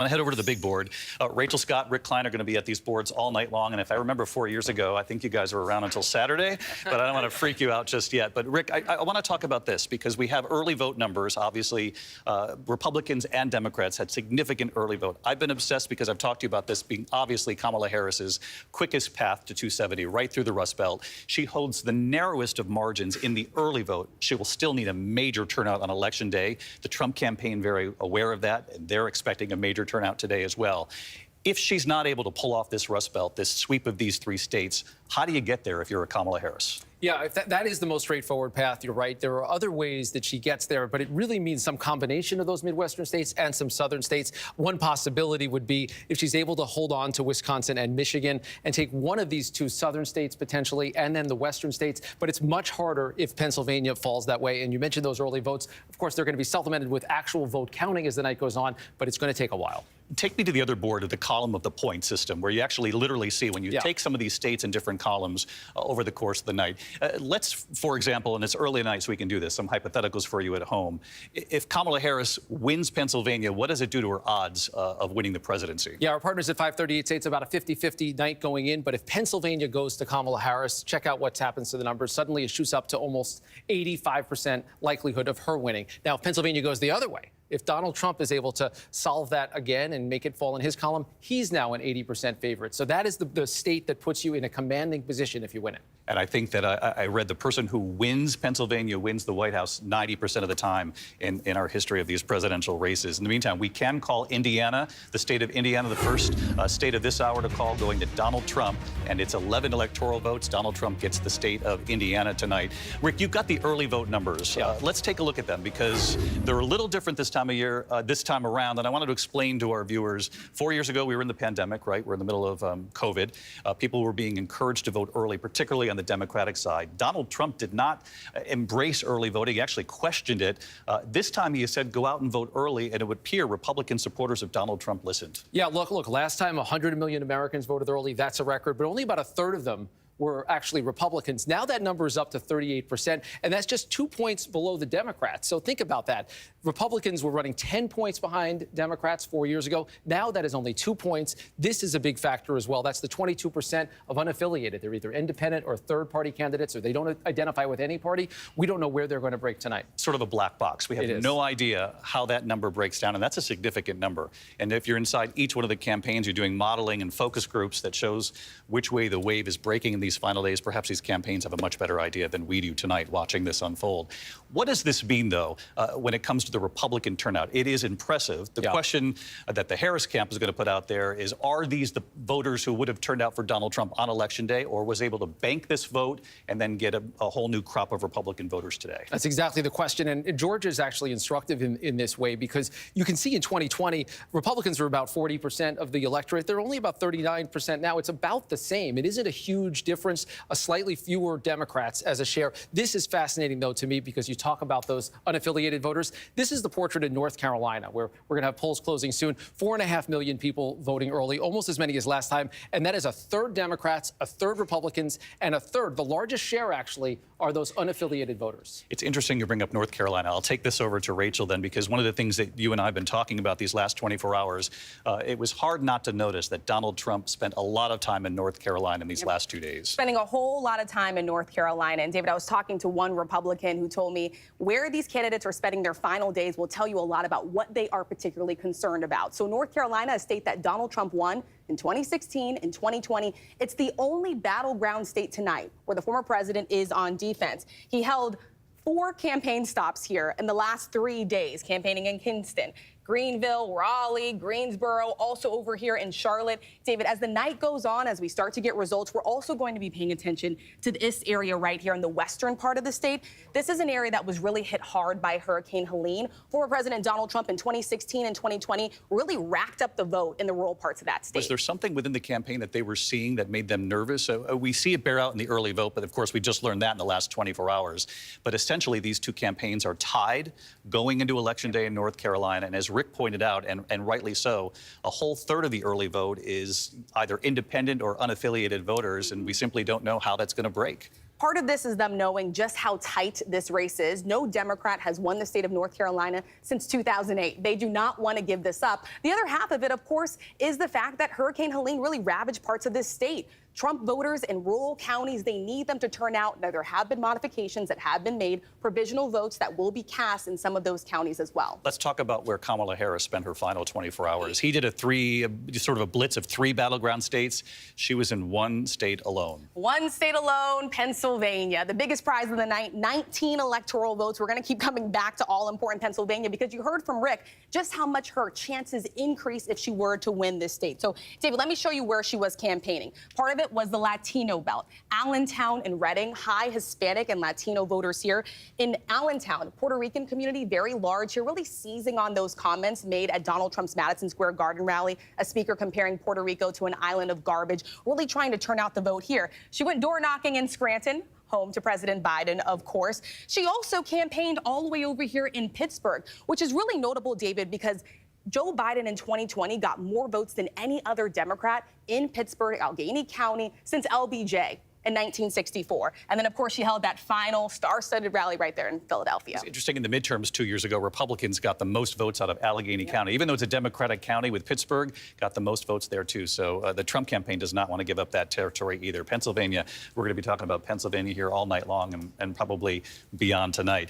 I'm going to head over to the big board. Rachel Scott, Rick Klein are going to be at these boards all night long. And if I remember 4 years ago, I think you guys were around until Saturday, but I don't want to freak you out just yet. But Rick, I want to talk about this because we have early vote numbers. Obviously, Republicans and Democrats had significant early vote. I've been obsessed because I've talked to you about this being obviously Kamala Harris's quickest path to 270 right through the Rust Belt. She holds the narrowest of margins in the early vote. She will still need a major turnout on Election Day. The Trump campaign very aware of that, and they're expecting a major turnout today as well. If she's not able to pull off this Rust Belt, this sweep of these 3 states, how do you get there if you're a Kamala Harris? Yeah, that is the most straightforward path. You're right. There are other ways that she gets there, but it really means some combination of those Midwestern states and some southern states. One possibility would be if she's able to hold on to Wisconsin and Michigan and take one of these 2 southern states potentially and then the western states. But it's much harder if Pennsylvania falls that way. And you mentioned those early votes. Of course, they're going to be supplemented with actual vote counting as the night goes on, but it's going to take a while. Take me to the other board of the column of the point system, where you actually literally see when you take some of these states in different columns over the course of the night. Let's, for example, and it's early night so we can do this, some hypotheticals for you at home. If Kamala Harris wins Pennsylvania, what does it do to her odds of winning the presidency? Yeah, our partners at 538 say it's about a 50-50 night going in. But if Pennsylvania goes to Kamala Harris, check out what happens to the numbers. Suddenly it shoots up to almost 85% likelihood of her winning. Now, if Pennsylvania goes the other way, if Donald Trump is able to solve that again and make it fall in his column, he's now an 80% favorite. So that is the state that puts you in a commanding position if you win it. And I think that I read the person who wins Pennsylvania wins the White House 90% of the time in our history of these presidential races. In the meantime, we can call Indiana, the state of Indiana, the first state of this hour to call, going to Donald Trump. And it's 11 electoral votes. Donald Trump gets the state of Indiana tonight. Rick, you've got the early vote numbers. Let's take a look at them because they're a little different this time of year, this time around. And I wanted to explain to our viewers, 4 years ago, we were in the pandemic, right? We're in the middle of COVID. People were being encouraged to vote early, particularly on the Democratic side. Donald Trump did not embrace early voting. He actually questioned it. This time he said go out and vote early, and it would appear Republican supporters of Donald Trump listened. Yeah, look, last time 100 million Americans voted early. That's a record, but only about a third of them were actually Republicans. Now that number is up to 38%, and that's just 2 points below the Democrats. So think about that. Republicans were running 10 points behind Democrats 4 years ago. Now that is only 2 points. This is a big factor as well. That's the 22% of unaffiliated. They're either independent or third-party candidates, or they don't identify with any party. We don't know where they're going to break tonight. Sort of a black box. We have no idea how that number breaks down, and that's a significant number. And if you're inside each one of the campaigns, you're doing modeling and focus groups that shows which way the wave is breaking in these final days. Perhaps these campaigns have a much better idea than we do tonight watching this unfold. What does this mean, though, when it comes to the Republican turnout? It is impressive. The question that the Harris camp is going to put out there is, are these the voters who would have turned out for Donald Trump on Election Day, or was able to bank this vote and then get a whole new crop of Republican voters today? That's exactly the question. And Georgia is actually instructive in this way, because you can see in 2020, Republicans were about 40% of the electorate. They're only about 39% now. It's about the same. It isn't a huge difference, a slightly fewer Democrats as a share. This is fascinating, though, to me, because you talk about those unaffiliated voters. This is the portrait in North Carolina, where we're going to have polls closing soon. 4.5 million people voting early, almost as many as last time. And that is a third Democrats, a third Republicans, and a third, the largest share, actually, are those unaffiliated voters. It's interesting you bring up North Carolina. I'll take this over to Rachel then, because one of the things that you and I have been talking about these last 24 hours, it was hard not to notice that Donald Trump spent a lot of time in North Carolina in these last 2 days. Spending a whole lot of time in North Carolina. And David, I was talking to one Republican who told me where these candidates are spending their final days will tell you a lot about what they are particularly concerned about. So North Carolina, a state that Donald Trump won in 2016 and 2020, it's the only battleground state tonight where the former president is on defense. He held 4 campaign stops here in the last 3 days, campaigning in Kinston, Greenville, Raleigh, Greensboro, also over here in Charlotte. David, as the night goes on, as we start to get results, we're also going to be paying attention to this area right here in the western part of the state. This is an area that was really hit hard by Hurricane Helene. Former President Donald Trump in 2016 and 2020 really racked up the vote in the rural parts of that state. Was there something within the campaign that they were seeing that made them nervous? We see it bear out in the early vote, but of course we just learned that in the last 24 hours. But essentially these two campaigns are tied going into Election Day in North Carolina. And as Rick pointed out, and rightly so, a whole third of the early vote is either independent or unaffiliated voters, and we simply don't know how that's going to break. Part of this is them knowing just how tight this race is. No Democrat has won the state of North Carolina since 2008. They do not want to give this up. The other half of it, of course, is the fact that Hurricane Helene really ravaged parts of this state. Trump voters in rural counties, they need them to turn out. Now, there have been modifications that have been made, provisional votes that will be cast in some of those counties as well. Let's talk about where Kamala Harris spent her final 24 hours. He did sort of a blitz of 3 battleground states. She was in 1 state alone. 1 state alone, Pennsylvania. The biggest prize of the night, 19 electoral votes. We're going to keep coming back to all-important Pennsylvania because you heard from Rick just how much her chances increase if she were to win this state. So, David, let me show you where she was campaigning. Part of it was the Latino belt. Allentown and Reading, high Hispanic and Latino voters here. In Allentown, Puerto Rican community, very large here, really seizing on those comments made at Donald Trump's Madison Square Garden rally, a speaker comparing Puerto Rico to an island of garbage, really trying to turn out the vote here. She went door knocking in Scranton, home to President Biden, of course. She also campaigned all the way over here in Pittsburgh, which is really notable, David, because Joe Biden in 2020 got more votes than any other Democrat in Pittsburgh, Allegheny County, since LBJ in 1964. And then, of course, she held that final star-studded rally right there in Philadelphia. It's interesting, in the midterms 2 years ago, Republicans got the most votes out of Allegheny County. Even though it's a Democratic county with Pittsburgh, got the most votes there, too. So the Trump campaign does not want to give up that territory either. Pennsylvania, we're going to be talking about Pennsylvania here all night long and probably beyond tonight.